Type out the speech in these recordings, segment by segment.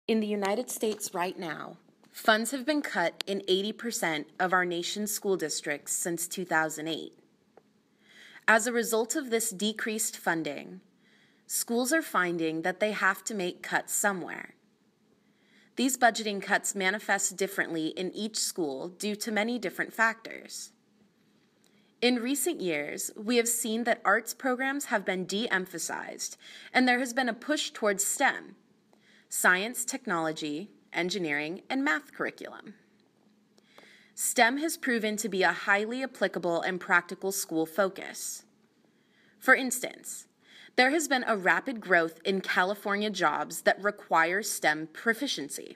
In the United States right now, funds have been cut in 80% of our nation's school districts since 2008. As a result of this decreased funding, schools are finding that they have to make cuts somewhere. These budgeting cuts manifest differently in each school due to many different factors. In recent years, we have seen that arts programs have been de-emphasized, and there has been a push towards STEM, science, technology, engineering, and math curriculum. STEM has proven to be a highly applicable and practical school focus. For instance, there has been a rapid growth in California jobs that require STEM proficiency.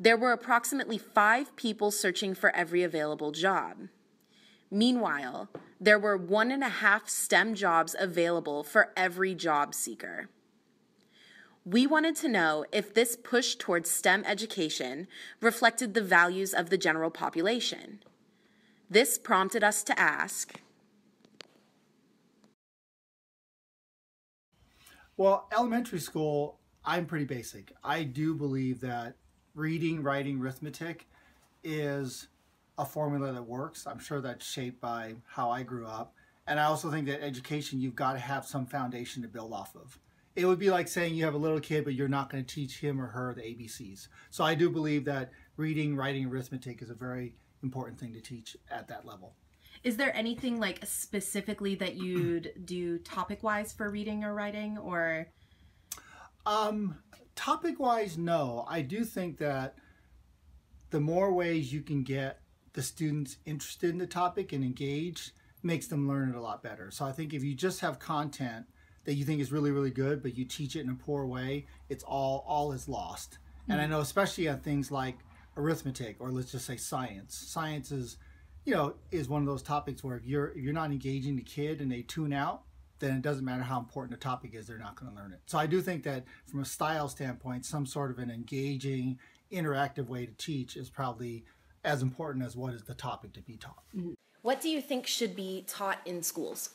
There were approximately 5 people searching for every available job. Meanwhile, there were 1.5 STEM jobs available for every job seeker. We wanted to know if this push towards STEM education reflected the values of the general population. This prompted us to ask, well, elementary school, I'm pretty basic. I do believe that reading, writing, arithmetic is a formula that works. I'm sure that's shaped by how I grew up. And I also think that education, you've got to have some foundation to build off of. It would be like saying you have a little kid, but you're not going to teach him or her the ABCs. So I do believe that reading, writing, arithmetic is a very important thing to teach at that level. Is there anything like specifically that you'd do topic-wise for reading or writing, or? Topic-wise, no. I do think that the more ways you can get the students interested in the topic and engaged makes them learn it a lot better. So I think if you just have content that you think is really, really good, but you teach it in a poor way, it's all is lost. Mm-hmm. And I know especially on things like arithmetic, or let's just say science. Science is, is one of those topics where if you're not engaging the kid and they tune out, then it doesn't matter how important the topic is, they're not going to learn it. So I do think that from a style standpoint, some sort of an engaging, interactive way to teach is probably as important as what is the topic to be taught. Mm-hmm. What do you think should be taught in schools?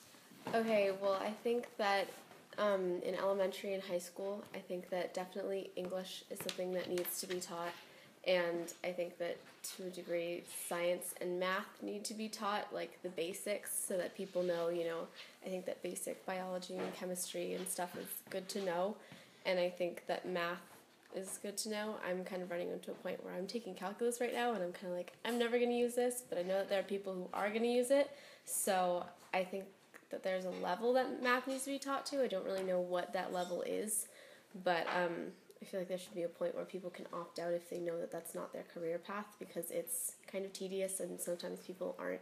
Okay, well, I think that in elementary and high school, I think that definitely English is something that needs to be taught. And I think that to a degree, science and math need to be taught, like the basics, so that people know, I think that basic biology and chemistry and stuff is good to know. And I think that math is good to know. I'm kind of running into a point where I'm taking calculus right now, and I'm kind of like, I'm never going to use this, but I know that there are people who are going to use it. So I think that there's a level that math needs to be taught to. I don't really know what that level is, but I feel like there should be a point where people can opt out if they know that that's not their career path, because it's kind of tedious and sometimes people aren't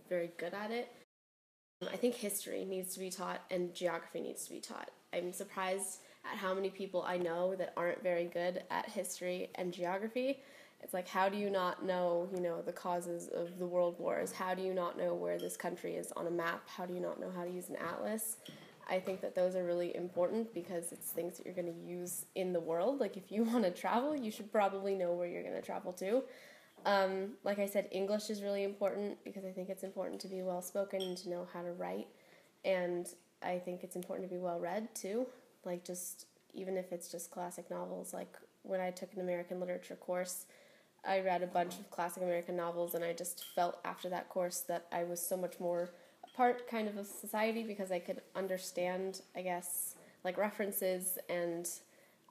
very good at it. I think history needs to be taught and geography needs to be taught. I'm surprised at how many people I know that aren't very good at history and geography. It's like, how do you not know, the causes of the world wars? How do you not know where this country is on a map? How do you not know how to use an atlas? I think that those are really important because it's things that you're going to use in the world. Like, if you want to travel, you should probably know where you're going to travel to. Like I said, English is really important because I think it's important to be well-spoken and to know how to write. And I think it's important to be well-read, too. Like, just, even if it's just classic novels. Like, when I took an American literature course, I read a bunch of classic American novels, and I just felt after that course that I was so much more part kind of society because I could understand, I guess, like references, and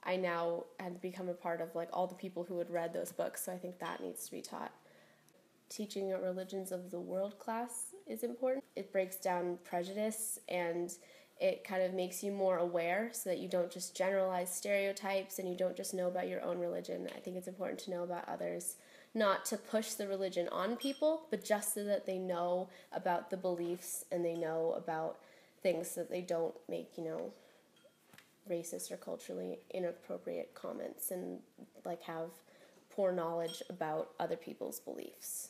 I now had become a part of like all the people who had read those books, so I think that needs to be taught. Teaching a religions of the world class is important. It breaks down prejudice and it kind of makes you more aware so that you don't just generalize stereotypes and you don't just know about your own religion. I think it's important to know about others. Not to push the religion on people, but just so that they know about the beliefs and they know about things so that they don't make, racist or culturally inappropriate comments and like have poor knowledge about other people's beliefs.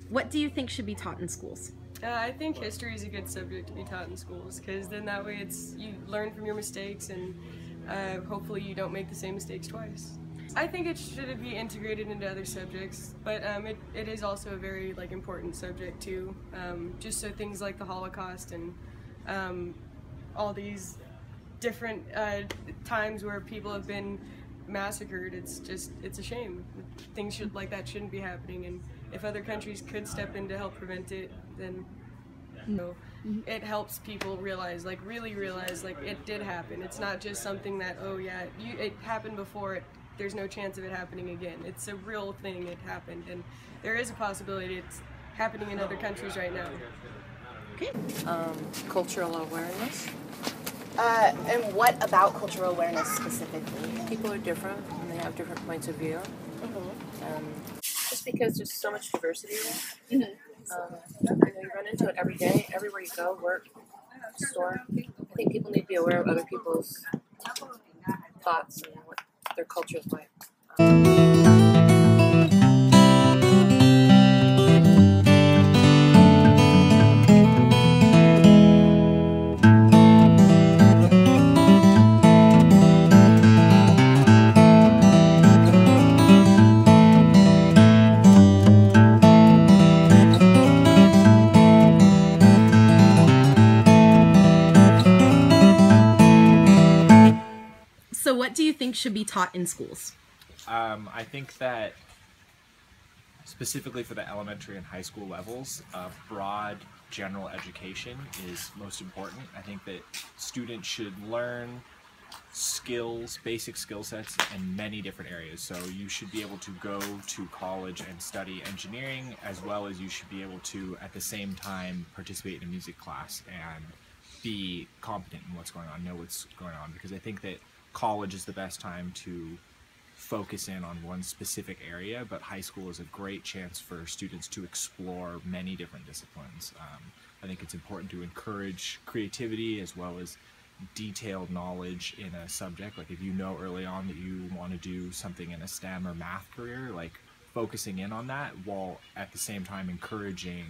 What do you think should be taught in schools? I think history is a good subject to be taught in schools because then that way you learn from your mistakes and hopefully you don't make the same mistakes twice. I think it should be integrated into other subjects, but it is also a very important subject too. Just so things like the Holocaust and all these different times where people have been massacred. It's a shame. Things like that shouldn't be happening, and if other countries could step in to help prevent it, then it helps people realize, really realize, it did happen. It's not just something that, oh yeah, it happened before. There's no chance of it happening again. It's a real thing. It happened, and there is a possibility it's happening in other countries right now. Okay. Cultural awareness. And what about cultural awareness specifically? People are different and they have different points of view. Just because there's so much diversity there. You run into it every day, everywhere you go, work, store. I think people need to be aware of other people's thoughts and what their culture is like. So what do you think should be taught in schools? I think that specifically for the elementary and high school levels, broad general education is most important. I think that students should learn skills, basic skill sets in many different areas. So you should be able to go to college and study engineering, as well as you should be able to, at the same time, participate in a music class and be competent in what's going on, know what's going on. Because I think that college is the best time to focus in on one specific area, but high school is a great chance for students to explore many different disciplines. I think it's important to encourage creativity as well as detailed knowledge in a subject. Like if you know early on that you want to do something in a STEM or math career, like focusing in on that while at the same time encouraging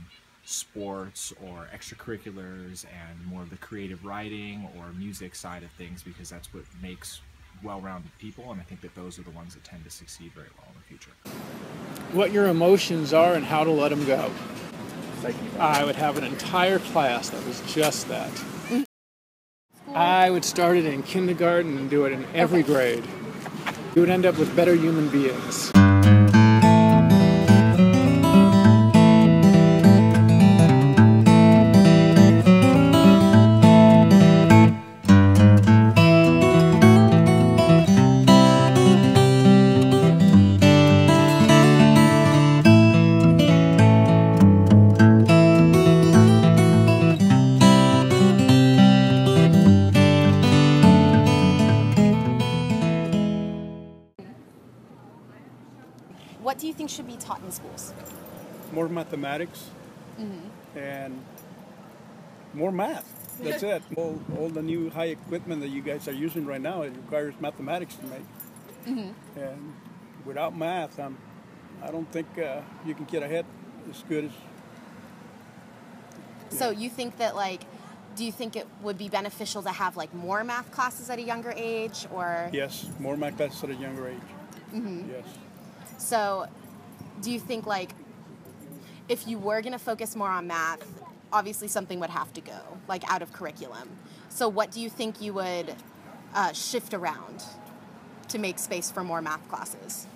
sports or extracurriculars and more of the creative writing or music side of things, because that's what makes well-rounded people, and I think that those are the ones that tend to succeed very well in the future. What your emotions are and how to let them go. I would have an entire class that was just that. I would start it in kindergarten and do it in every grade. You would end up with better human beings. What do you think should be taught in schools? More mathematics and more math. That's it. All the new high equipment that you guys are using right now, it requires mathematics to make. And without math, I don't think you can get ahead as good as... So you think that, do you think it would be beneficial to have more math classes at a younger age, or? Yes, more math classes at a younger age. Yes. So do you think if you were going to focus more on math, obviously something would have to go out of curriculum. So what do you think you would shift around to make space for more math classes?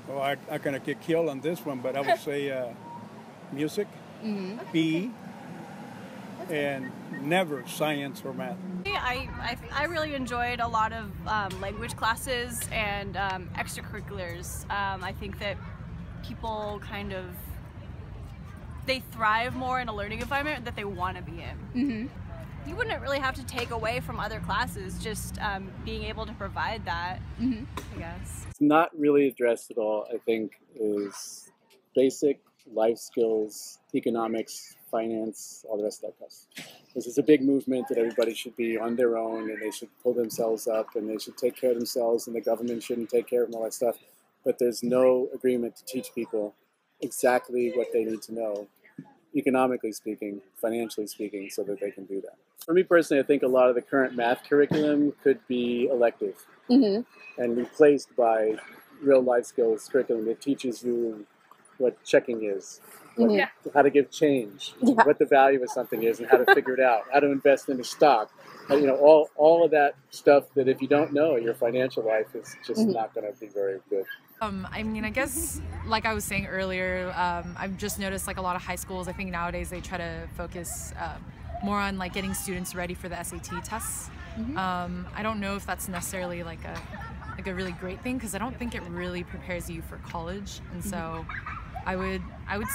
Well, I'm going to get killed on this one, but I would say music, PE, and never science or math. I really enjoyed a lot of language classes and extracurriculars. I think that people they thrive more in a learning environment that they want to be in. You wouldn't really have to take away from other classes, just being able to provide that, I guess. It's not really addressed at all, I think, is basic life skills, economics, finance, all the rest of that stuff. This is a big movement that everybody should be on their own and they should pull themselves up and they should take care of themselves and the government shouldn't take care of them, all that stuff. But there's no agreement to teach people exactly what they need to know, economically speaking, financially speaking, so that they can do that. For me personally, I think a lot of the current math curriculum could be elective and replaced by real life skills curriculum that teaches you what checking is, how to give change, what the value of something is, and how to figure it out, how to invest in a stock. You know, all of that stuff that if you don't know, your financial life is just not going to be very good. I mean, I guess, like I was saying earlier, I've just noticed like a lot of high schools, I think nowadays they try to focus more on like getting students ready for the SAT tests. I don't know if that's necessarily like a really great thing, because I don't think it really prepares you for college. And so I would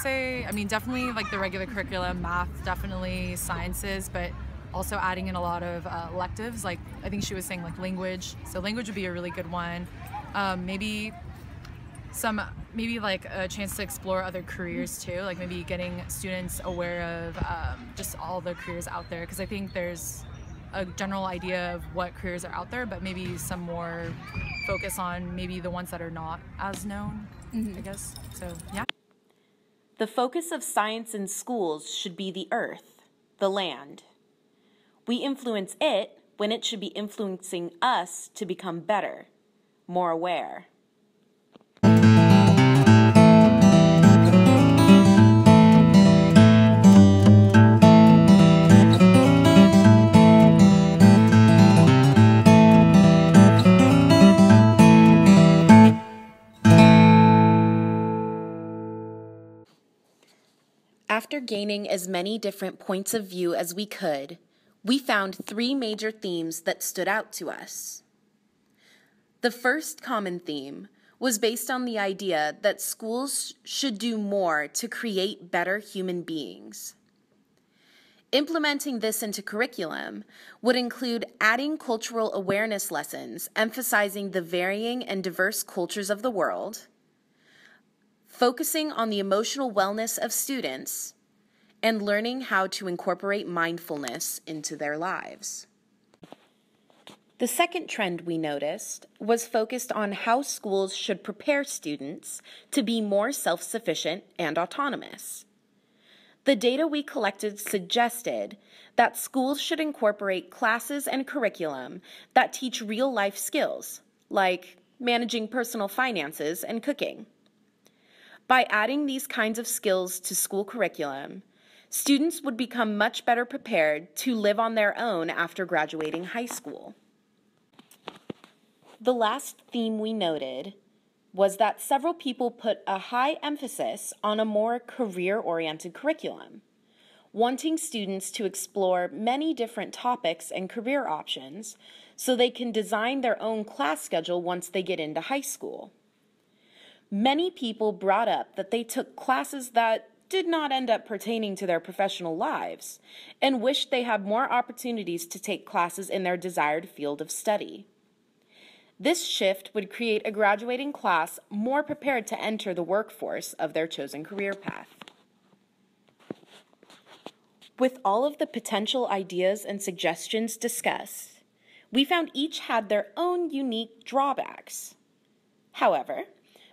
say, I mean, definitely like the regular curriculum, math, definitely sciences, but also adding in a lot of electives. Like I think she was saying like language. So language would be a really good one. Maybe like a chance to explore other careers too, like maybe getting students aware of just all the careers out there, because I think there's a general idea of what careers are out there, but maybe some more focus on maybe the ones that are not as known, I guess. So yeah. The focus of science in schools should be the earth, the land. We influence it when it should be influencing us to become better, more aware. After gaining as many different points of view as we could, we found 3 major themes that stood out to us. The first common theme was based on the idea that schools should do more to create better human beings. Implementing this into curriculum would include adding cultural awareness lessons emphasizing the varying and diverse cultures of the world, focusing on the emotional wellness of students, and learning how to incorporate mindfulness into their lives. The second trend we noticed was focused on how schools should prepare students to be more self-sufficient and autonomous. The data we collected suggested that schools should incorporate classes and curriculum that teach real-life skills, like managing personal finances and cooking. By adding these kinds of skills to school curriculum, students would become much better prepared to live on their own after graduating high school. The last theme we noted was that several people put a high emphasis on a more career-oriented curriculum, wanting students to explore many different topics and career options so they can design their own class schedule once they get into high school. Many people brought up that they took classes that did not end up pertaining to their professional lives and wished they had more opportunities to take classes in their desired field of study. This shift would create a graduating class more prepared to enter the workforce of their chosen career path. With all of the potential ideas and suggestions discussed, we found each had their own unique drawbacks. However,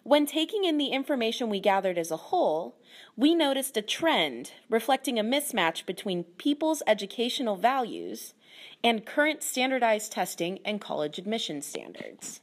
when taking in the information we gathered as a whole, we noticed a trend reflecting a mismatch between people's educational values and current standardized testing and college admission standards.